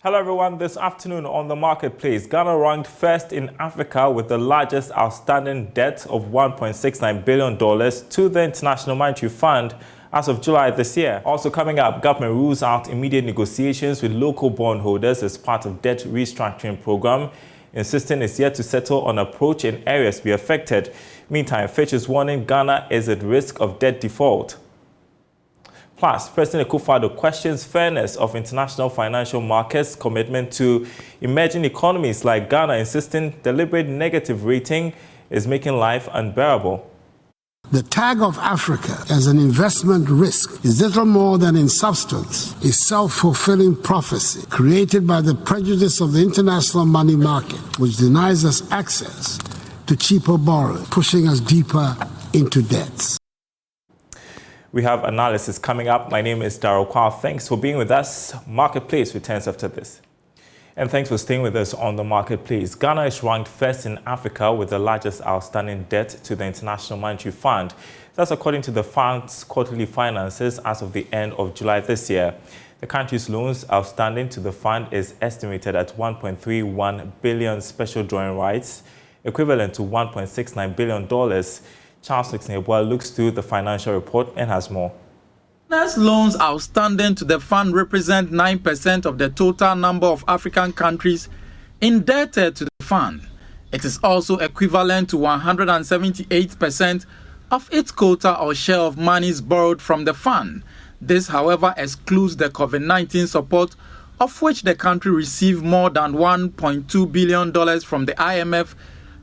Hello everyone, this afternoon on the marketplace, Ghana ranked first in Africa with the largest outstanding debt of $1.69 billion to the International Monetary Fund as of July this year. Also coming up, government rules out immediate negotiations with local bondholders as part of debt restructuring program, insisting it's yet to settle on approach in areas to be affected. Meantime, Fitch is warning Ghana is at risk of debt default. Plus, President Kufuor questions fairness of international financial markets' commitment to emerging economies like Ghana, insisting deliberate negative rating is making life unbearable. The tag of Africa as an investment risk is little more than in substance a self-fulfilling prophecy created by the prejudice of the international money market, which denies us access to cheaper borrowing, pushing us deeper into debts. We have analysis coming up. My name is Daryl Kwawu. Thanks for being with us. Marketplace returns after this. And thanks for staying with us on the Marketplace. Ghana is ranked first in Africa with the largest outstanding debt to the International Monetary Fund. That's according to the fund's quarterly finances as of the end of July this year. The country's loans outstanding to the fund is estimated at 1.31 billion special drawing rights, equivalent to $1.69 billion. Charles Nixon looks through the financial report and has more. Ghana's loans outstanding to the fund represent 9% of the total number of African countries indebted to the fund. It is also equivalent to 178% of its quota or share of monies borrowed from the fund. This, however, excludes the COVID-19 support, of which the country received more than $1.2 billion from the IMF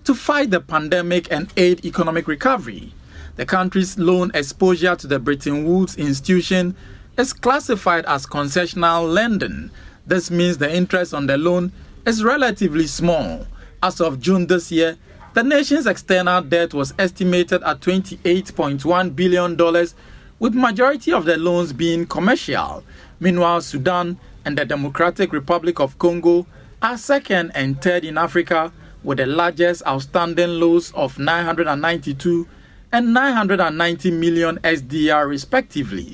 to fight the pandemic and aid economic recovery. The country's loan exposure to the Bretton Woods institution is classified as concessional lending. This means the interest on the loan is relatively small. As of June this year, the nation's external debt was estimated at $28.1 billion, with majority of the loans being commercial. Meanwhile, Sudan and the Democratic Republic of Congo are second and third in Africa, with the largest outstanding loans of 992 and 990 million SDR respectively.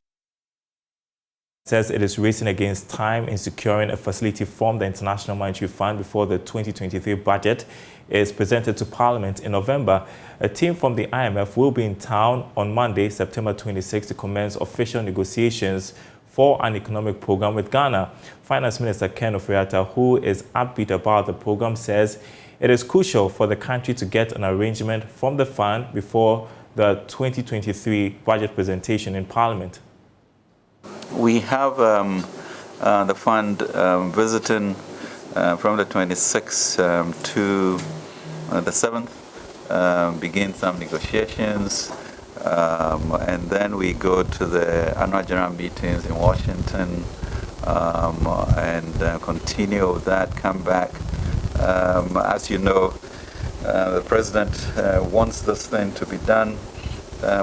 Says it is racing against time in securing a facility from the International Monetary Fund before the 2023 budget is presented to Parliament in November. A team from the IMF will be in town on Monday, September 26, to commence official negotiations for an economic program with Ghana. Finance Minister Ken Ofori-Atta, who is upbeat about the program, says it is crucial for the country to get an arrangement from the fund before the 2023 budget presentation in Parliament. We have the fund visiting from the 26th to the 7th, begin some negotiations, and then we go to the annual general meetings in Washington and continue that, come back. As you know, the President wants this thing to be done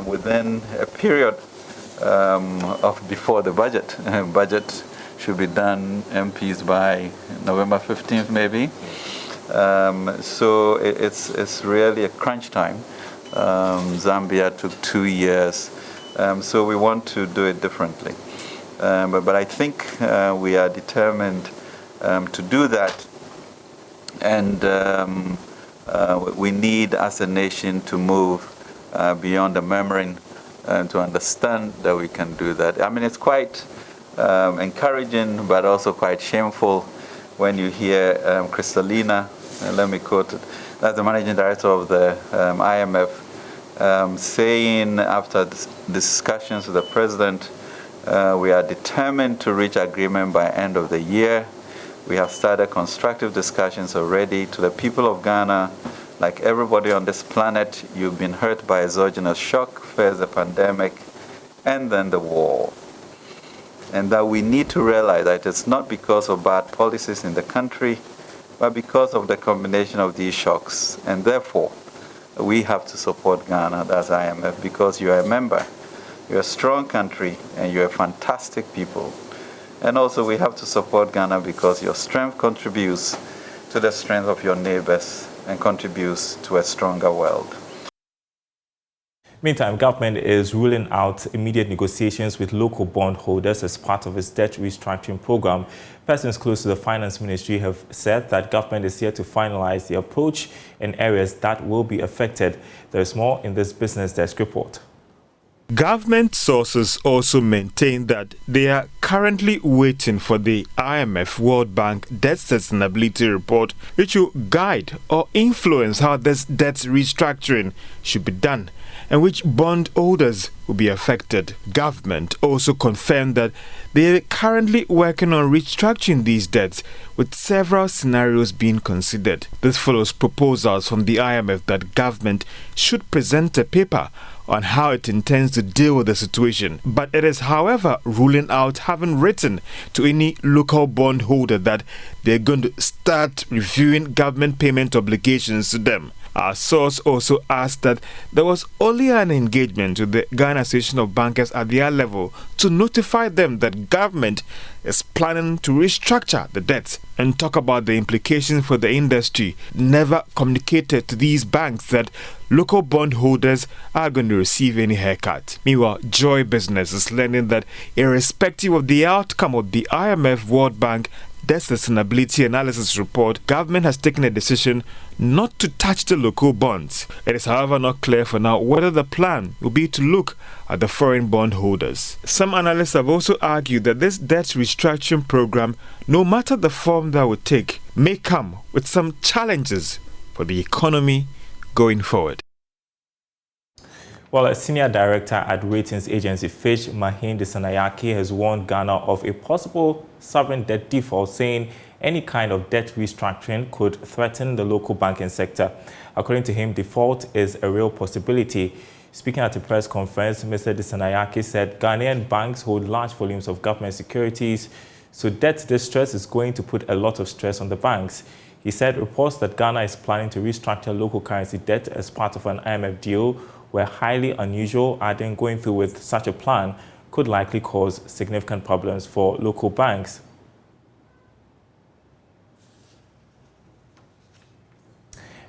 within a period of before the budget. Budget should be done, MPs, by November 15th maybe. So it's really a crunch time. Zambia took 2 years, so we want to do it differently. But I think we are determined to do that. And we need, as a nation, to move beyond the murmuring and to understand that we can do that. I mean, it's quite encouraging, but also quite shameful when you hear Kristalina, let me quote it, that's the managing director of the IMF, saying after discussions with the president, we are determined to reach agreement by end of the year. We have started constructive discussions already. To the people of Ghana, like everybody on this planet, you've been hurt by exogenous shock, first the pandemic, and then the war. And that we need to realize that it's not because of bad policies in the country, but because of the combination of these shocks. And therefore, we have to support Ghana, that's IMF, because you are a member. You're a strong country, and you're fantastic people. And also we have to support Ghana because your strength contributes to the strength of your neighbors and contributes to a stronger world. Meantime, government is ruling out immediate negotiations with local bondholders as part of its debt restructuring program. Persons close to the finance ministry have said that government is here to finalize the approach in areas that will be affected. There is more in this Business Desk report. Government sources also maintain that they are currently waiting for the IMF World Bank debt sustainability report, which will guide or influence how this debt restructuring should be done and which bondholders will be affected. Government also confirmed that they are currently working on restructuring these debts, with several scenarios being considered. This follows proposals from the IMF that government should present a paper on how it intends to deal with the situation. But it is, however, ruling out having written to any local bondholder that they're going to start reviewing government payment obligations to them. Our source also asked that there was only an engagement with the Ghana Association of Bankers at their level to notify them that government is planning to restructure the debts and talk about the implications for the industry. Never communicated to these banks that local bondholders are going to receive any haircut. Meanwhile, Joy Business is learning that irrespective of the outcome of the IMF World Bank debt sustainability analysis report, government has taken a decision not to touch the local bonds. It is, however, not clear for now whether the plan will be to look at the foreign bondholders. Some analysts have also argued that this debt restructuring program, no matter the form that would take, may come with some challenges for the economy going forward. Well, a senior director at ratings agency Fitch, Mahinde Sanayake, has warned Ghana of a possible sovereign debt default, saying any kind of debt restructuring could threaten the local banking sector. According to him, default is a real possibility. Speaking at a press conference, Mr. Sanayake said Ghanaian banks hold large volumes of government securities, so debt distress is going to put a lot of stress on the banks. He said reports that Ghana is planning to restructure local currency debt as part of an IMF deal were highly unusual, adding going through with such a plan could likely cause significant problems for local banks.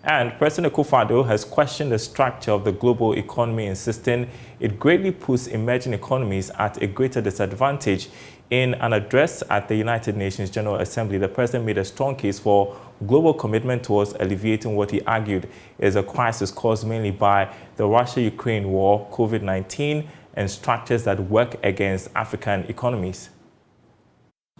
And President Kufuor has questioned the structure of the global economy, insisting it greatly puts emerging economies at a greater disadvantage. In an address at the United Nations General Assembly, the president made a strong case for global commitment towards alleviating what he argued is a crisis caused mainly by the Russia-Ukraine war, COVID-19, and structures that work against African economies.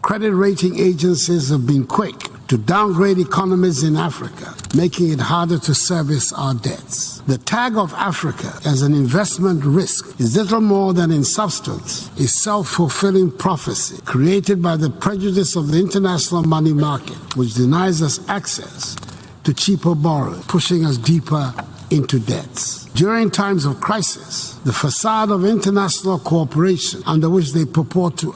Credit rating agencies have been quick to downgrade economies in Africa, making it harder to service our debts. The tag of Africa as an investment risk is little more than in substance a self-fulfilling prophecy created by the prejudice of the international money market, which denies us access to cheaper borrowing, pushing us deeper into debts. During times of crisis, the facade of international cooperation under which they purport to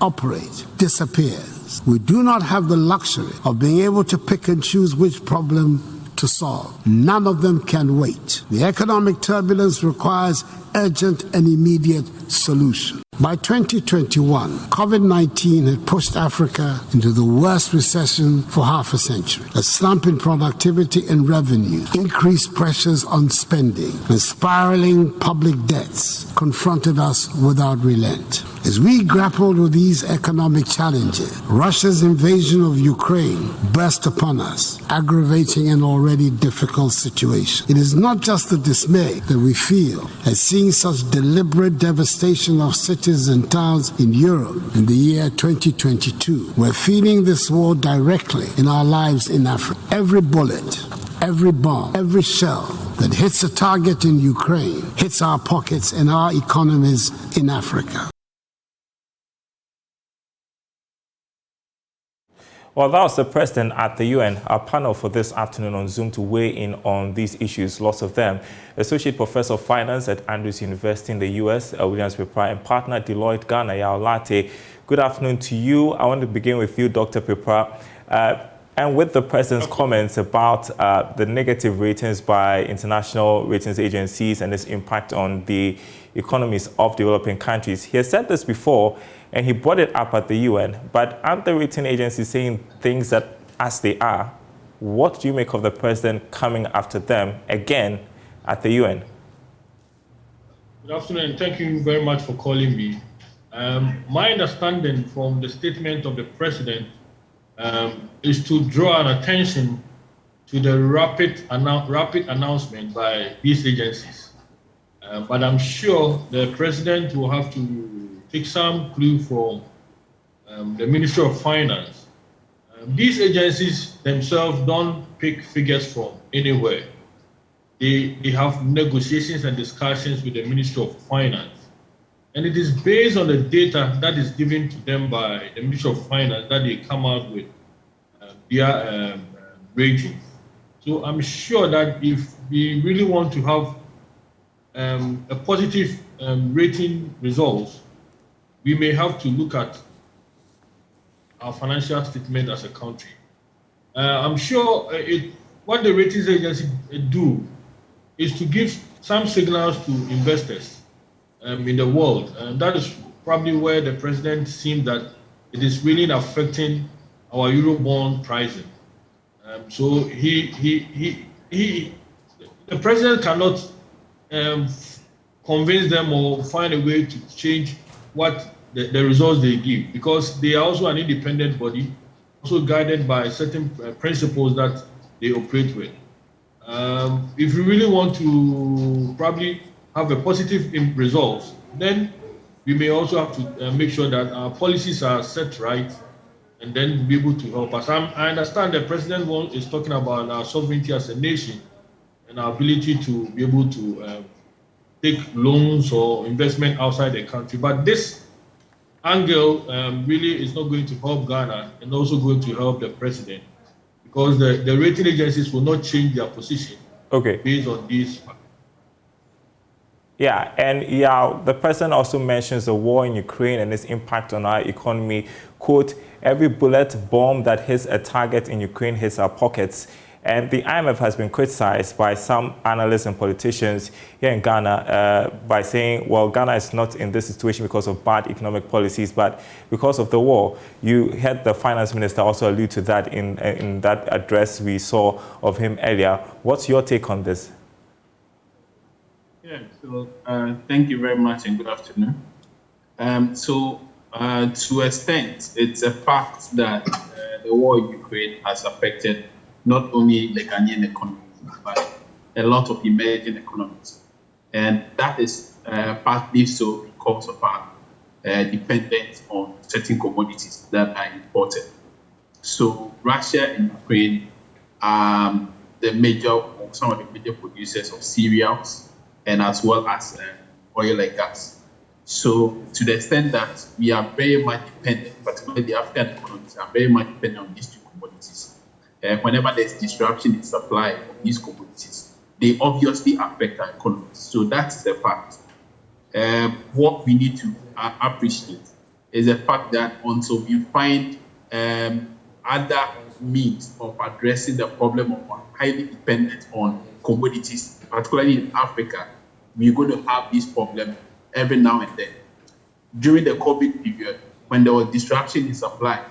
operate disappears. We do not have the luxury of being able to pick and choose which problem to solve. None of them can wait. The economic turbulence requires urgent and immediate solution. By 2021, COVID-19 had pushed Africa into the worst recession for half a century. A slump in productivity and revenue, increased pressures on spending, and spiraling public debts confronted us without relent. As we grappled with these economic challenges, Russia's invasion of Ukraine burst upon us, aggravating an already difficult situation. It is not just the dismay that we feel at seeing such deliberate devastation of cities and towns in Europe in the year 2022. We're feeling this war directly in our lives in Africa. Every bullet, every bomb, every shell that hits a target in Ukraine hits our pockets and our economies in Africa. Well, that was the president at the UN. Our panel for this afternoon on Zoom to weigh in on these issues, lots of them. Associate Professor of Finance at Andrews University in the US, Williams Pepra, and partner at Deloitte Ghana, Yao Latte. Good afternoon to you. I want to begin with you, Dr. Pepra. And with the president's comments about the negative ratings by international ratings agencies and its impact on the economies of developing countries. He has said this before, and he brought it up at the UN. But aren't the rating agencies saying things that as they are? What do you make of the president coming after them again at the UN? Good afternoon. Thank you very much for calling me. My understanding from the statement of the president is to draw an attention to the rapid announcement by these agencies. But I'm sure the president will have to take some clue from the Ministry of Finance. These agencies themselves don't pick figures from anywhere. They have negotiations and discussions with the Ministry of Finance. And it is based on the data that is given to them by the Ministry of Finance that they come out with their ratings. So I'm sure that if we really want to have a positive rating results, we may have to look at our financial statement as a country. I'm sure what the ratings agency do is to give some signals to investors in the world. And that is probably where the president seems that it is really affecting our Eurobond pricing. So the president cannot convince them or find a way to change what the results they give, because they are also an independent body, also guided by certain principles that they operate with. If you really want to probably have a positive results, then we may also have to make sure that our policies are set right, and then be able to help us. I understand the president is talking about our sovereignty as a nation and our ability to be able to take loans or investment outside the country. But this angle really is not going to help Ghana and also going to help the president, because the rating agencies will not change their position based on these. Yeah, and the president also mentions the war in Ukraine and its impact on our economy. Quote, every bullet bomb that hits a target in Ukraine hits our pockets. And the IMF has been criticized by some analysts and politicians here in Ghana by saying, well, Ghana is not in this situation because of bad economic policies, but because of the war. You heard the finance minister also allude to that in that address we saw of him earlier. What's your take on this? Yeah, so thank you very much and good afternoon. To an extent, it's a fact that the war in Ukraine has affected not only the Ghanaian economy, but a lot of emerging economies. And that is partly so because of our dependence on certain commodities that are imported. So Russia and Ukraine are some of the major producers of cereals, and as well as oil and gas. So to the extent that we are very much dependent, particularly the African economies are very much dependent on these two commodities. Whenever there's disruption in supply of these commodities, they obviously affect our economies. So that's the fact. What we need to appreciate is the fact that until we find other means of addressing the problem of highly dependent on commodities, particularly in Africa, we're going to have this problem every now and then. During the COVID period, when there was disruption in supply,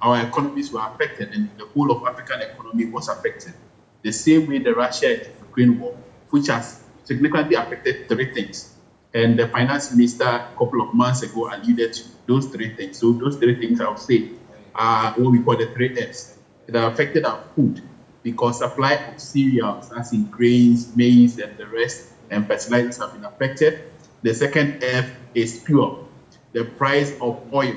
our economies were affected and the whole of African economy was affected. The same way the Russia and Ukraine war, which has significantly affected three things. And the finance minister a couple of months ago alluded to those three things. So those three things I would say are what we call the three F's. It has affected our food, because supply of cereals, as in grains, maize, and the rest, and fertilizers have been affected. The second F is fuel, the price of oil.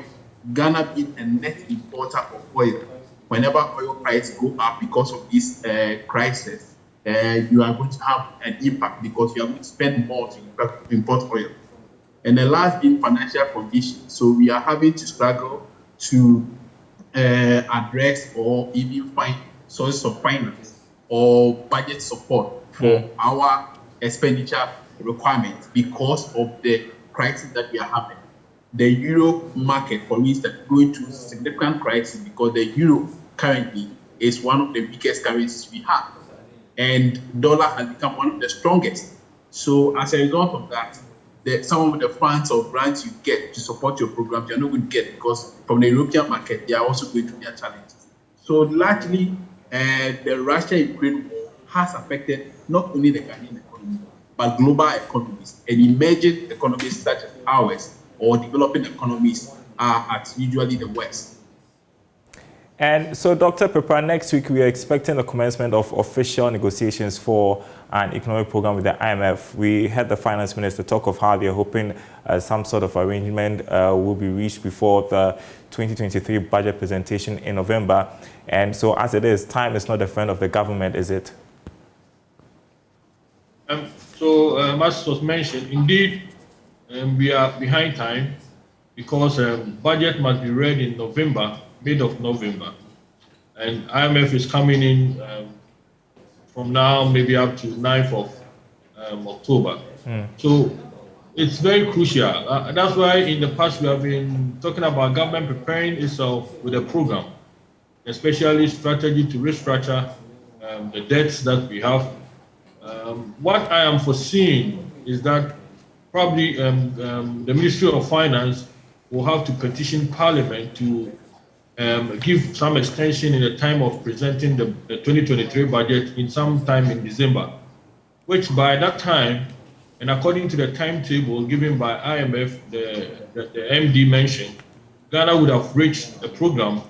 Ghana being a net importer of oil. Whenever oil prices go up because of this crisis, you are going to have an impact because you are going to spend more to import oil. And the last being financial conditions. So we are having to struggle to address or even find sources of finance or budget support for our expenditure requirements because of the crisis that we are having. The euro market, for instance, going through significant crisis because the euro currently is one of the weakest currencies we have, and dollar has become one of the strongest. So as a result of that, some of the funds or grants you get to support your programs, you're not going to get because from the European market, they are also going through their challenges. So largely, the Russia-Ukraine war has affected not only the Ghanaian economy, but global economies, and emerging economies such as ours or developing economies are at usually the West. And so, Dr. Pepper, next week we are expecting the commencement of official negotiations for an economic program with the IMF. We heard the finance minister talk of how they're hoping some sort of arrangement will be reached before the 2023 budget presentation in November. And so, as it is, time is not a friend of the government, is it? As was mentioned, indeed, we are behind time because budget must be read in November, mid of November, and IMF is coming in from now maybe up to 9th of October. So it's very crucial. That's why in the past we have been talking about government preparing itself with a program, especially strategy to restructure the debts that we have. What I am foreseeing is that probably the Ministry of Finance will have to petition Parliament to give some extension in the time of presenting the 2023 budget in some time in December, which by that time, and according to the timetable given by IMF, the MD mentioned, Ghana would have reached a program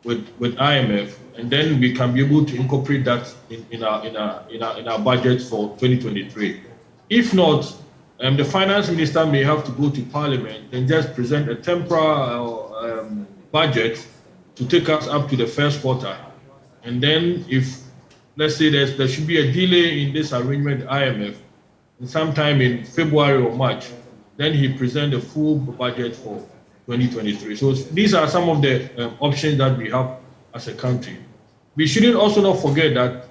with IMF, and then we can be able to incorporate that in our budget for 2023. If not, the finance minister may have to go to Parliament and just present a temporary budget to take us up to the first quarter. And then if, let's say there should be a delay in this arrangement with IMF, and sometime in February or March, then he present a full budget for 2023. So these are some of the options that we have as a country. We shouldn't also not forget that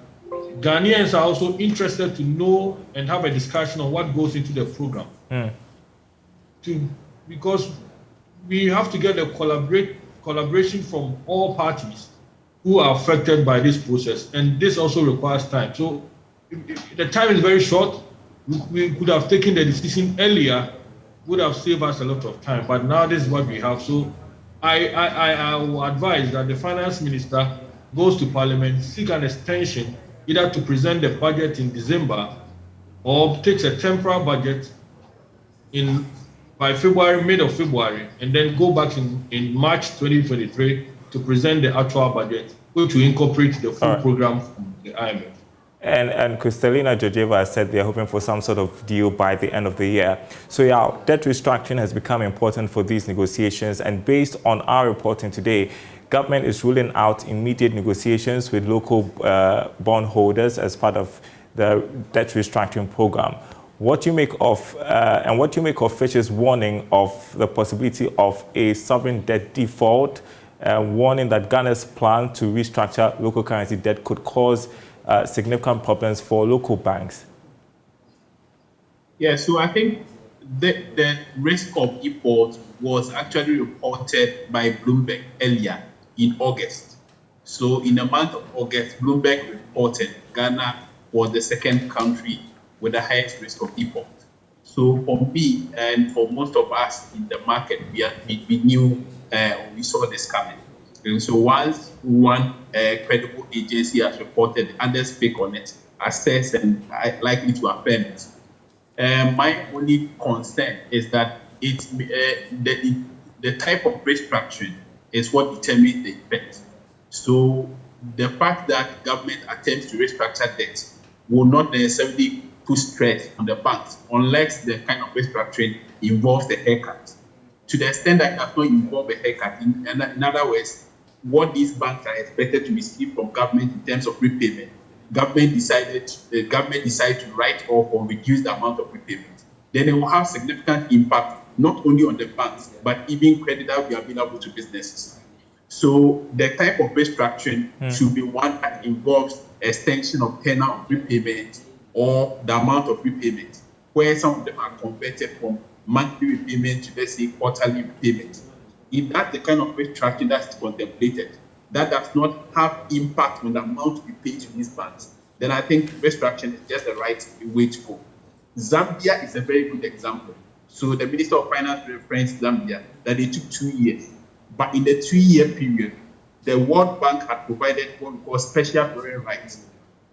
Ghanaians are also interested to know and have a discussion on what goes into the program. Because we have to get a collaboration from all parties who are affected by this process, and this also requires time. So the time is very short. We could have taken the decision earlier, would have saved us a lot of time, but now this is what we have. So I will advise that the finance minister goes to Parliament, seek an extension, either to present the budget in December or takes a temporary budget by February, mid of February, and then go back in March 2023 to present the actual budget, which will incorporate the full program from the IMF. And Kristalina Georgieva said they're hoping for some sort of deal by the end of the year. So yeah, debt restructuring has become important for these negotiations, and based on our reporting today, government is ruling out immediate negotiations with local bondholders as part of the debt restructuring program. What do you make of Fitch's warning of the possibility of a sovereign debt default, warning that Ghana's plan to restructure local currency debt could cause significant problems for local banks? Yeah, so I think the risk of default was actually reported by Bloomberg earlier in August. So in the month of August, Bloomberg reported Ghana was the second country with the highest risk of default. So for me and for most of us in the market, we knew, we saw this coming. And so once one credible agency has reported, others speak on it, assess and likely to affirm it. My only concern is that it's the type of restructuring is what determines the effect. So the fact that government attempts to restructure debt will not necessarily put stress on the banks unless the kind of restructuring involves the haircut. To the extent that it does not involve a haircut, in other words, what these banks are expected to receive from government in terms of repayment, government decided to write off or reduce the amount of repayment, then it will have significant impact not only on the banks, but even credit that will be available to businesses. So the type of restructuring should be one that involves extension of tenure of repayment or the amount of repayment, where some of them are converted from monthly repayment to, let's say, quarterly repayment. If that's the kind of restructuring that's contemplated, that does not have impact on the amount we pay to these banks, then I think restructuring is just the right way to go. Zambia is a very good example. So the Minister of Finance referenced Zambia, that it took 2 years. But in the 2-year period, the World Bank had provided what we call special borrowing rights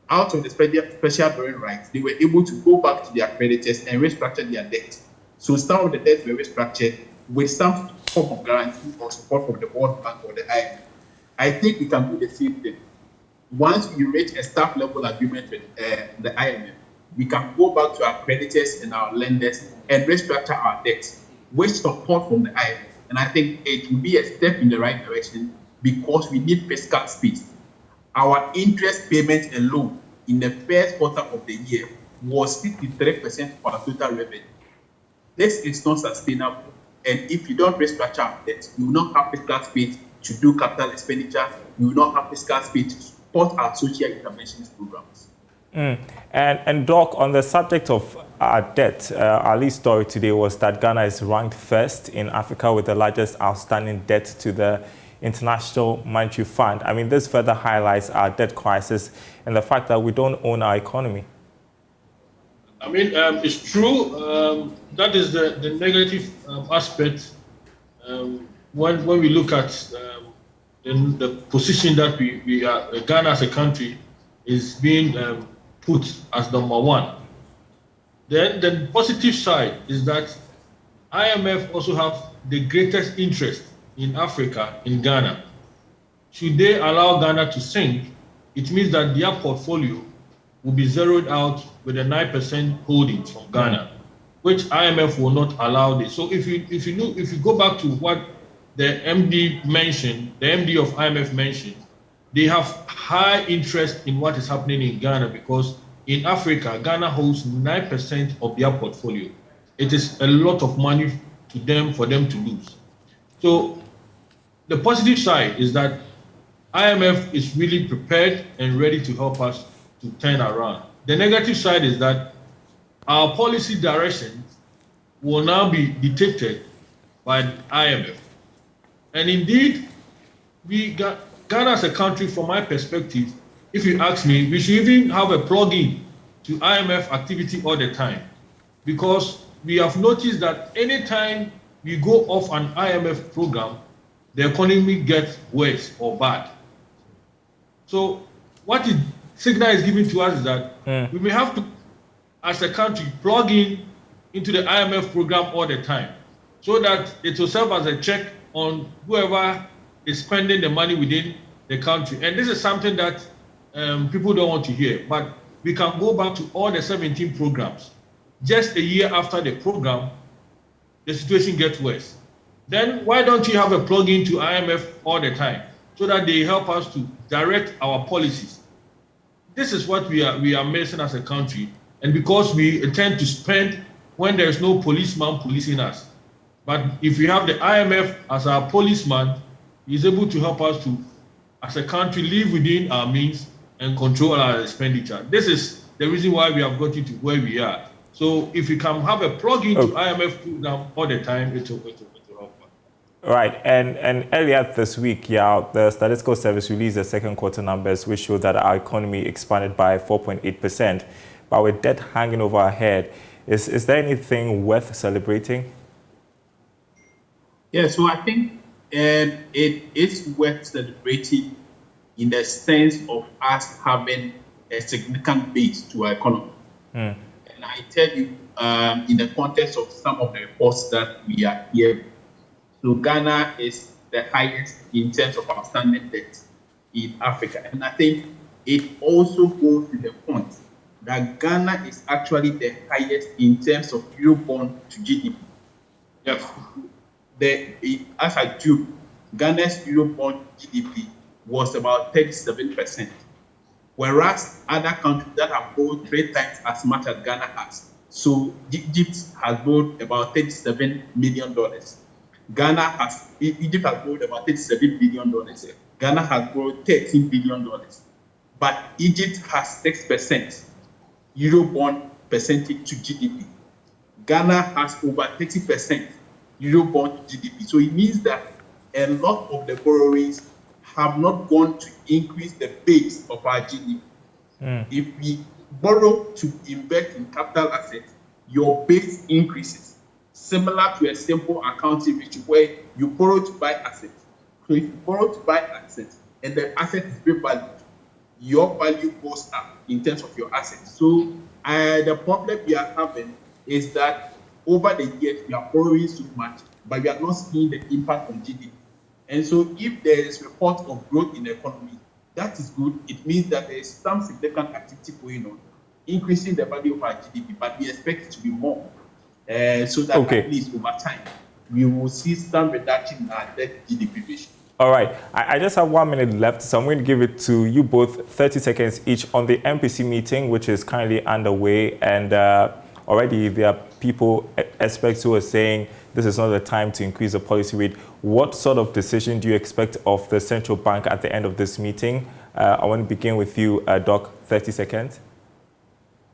out of the special borrowing rights, they were able to go back to their creditors and restructure their debt. So some of the debts were restructured with some form of guarantee or support from the World Bank or the IMF. I think we can do the same thing. Once we reach a staff level agreement with the IMF, we can go back to our creditors and our lenders and restructure our debts with support from the IMF. And I think it will be a step in the right direction because we need fiscal space. Our interest payments alone in the first quarter of the year was 53% of our total revenue. This is not sustainable. And if you don't restructure our debt, you will not have fiscal space to do capital expenditure. You will not have fiscal space to support our social interventions programs. And Doc, on the subject of our debt, our lead story today was that Ghana is ranked first in Africa with the largest outstanding debt to the International Monetary Fund. I mean, this further highlights our debt crisis and the fact that we don't own our economy. I mean, it's true. That is the negative aspect when we look at the position that we are, Ghana as a country is being put as number one. Then the positive side is that IMF also have the greatest interest in Africa, in Ghana. Should they allow Ghana to sink, it means that their portfolio will be zeroed out with a 9% holdings from Ghana, which IMF will not allow this. So if you go back to what the MD mentioned, the MD of IMF mentioned, they have high interest in what is happening in Ghana because in Africa, Ghana holds 9% of their portfolio. It is a lot of money to them for them to lose. So the positive side is that IMF is really prepared and ready to help us to turn around. The negative side is that our policy directions will now be dictated by IMF. And indeed, Ghana as a country, from my perspective, if you ask me, we should even have a plug-in to IMF activity all the time. Because we have noticed that anytime we go off an IMF program, the economy gets worse or bad. So what the signal is giving to us is that we may have to, as a country, plug into the IMF program all the time so that it will serve as a check on whoever is spending the money within the country. And this is something that people don't want to hear, but we can go back to all the 17 programs. Just a year after the program, the situation gets worse. Then why don't you have a plug-in to IMF all the time so that they help us to direct our policies? This is what we are missing as a country. And because we tend to spend when there's no policeman policing us. But if we have the IMF as our policeman, he's able to help us to, as a country, live within our means and control our expenditure. This is the reason why we have gotten to where we are. So if we can have a plug-in to IMF program all the time, it will help us. Right, and earlier this week, the Statistical Service released the second quarter numbers, which showed that our economy expanded by 4.8%. But with debt hanging over our head, is there anything worth celebrating? Yeah, so I think it is worth celebrating in the sense of us having a significant base to our economy. And I tell you, in the context of some of the reports that we are hearing, so Ghana is the highest in terms of outstanding debt in Africa. And I think it also goes to the point that Ghana is actually the highest in terms of Eurobond to GDP. As I do, Ghana's Eurobond GDP was about 37%, whereas other countries that have borrowed 3 times as much as Ghana has. So Egypt has borrowed about $37 million. Egypt has borrowed about $37 billion. Ghana has borrowed $13 billion. But Egypt has 6% Eurobond percentage to GDP. Ghana has over 30% Eurobond to GDP. So it means that a lot of the borrowings have not gone to increase the base of our GDP. If we borrow to invest in capital assets, your base increases, similar to a simple accounting rich where you borrow to buy assets. So if you borrow to buy assets and the asset is revalued, your value goes up in terms of your assets. So the problem we are having is that over the years we are borrowing so much, but we are not seeing the impact on GDP. And so if there is report of growth in the economy, that is good. It means that there is some significant activity going on, increasing the value of our GDP, but we expect it to be more. So that at least over time, we will see some reduction in our debt GDP ratio. All right. I just have 1 minute left, so I'm going to give it to you both, 30 seconds each, on the MPC meeting, which is currently underway. And already there are people, experts, who are saying this is not the time to increase the policy rate. What sort of decision do you expect of the central bank at the end of this meeting? I want to begin with you, Doc, 30 seconds.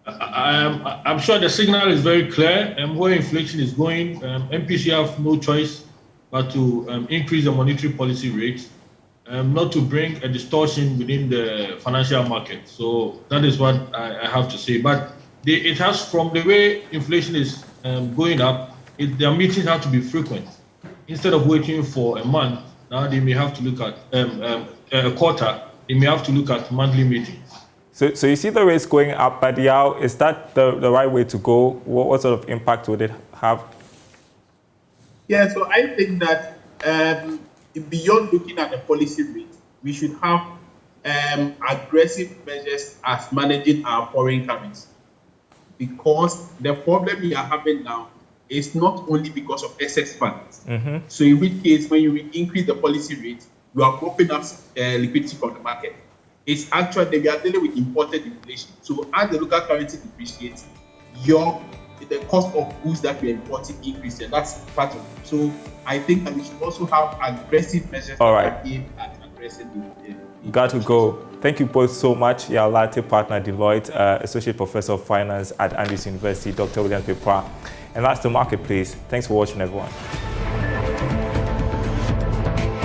I'm sure the signal is very clear. Where inflation is going, MPC have no choice but to increase the monetary policy rate, not to bring a distortion within the financial market. So that is what I have to say. But it has, from the way inflation is going up, their meetings have to be frequent. Instead of waiting for a month, now they may have to look at a quarter. They may have to look at monthly meetings. So you see the rates going up, but is that the right way to go? What sort of impact would it have? Yeah, so I think that beyond looking at the policy rate, we should have aggressive measures as managing our foreign currency. Because the problem we are having now is not only because of excess funds. Mm-hmm. So in which case, when you increase the policy rate, you are opening up liquidity from the market. It's actually, we are dealing with imported inflation. So as the local currency depreciates, the cost of goods that we are importing increases, and that's part of it. So I think that we should also have aggressive measures that aim at addressing the Got to go. Thank you both so much. Your latte partner, Deloitte, Associate Professor of Finance at Andrews University, Dr. William Pepra. And that's The Marketplace. Thanks for watching, everyone.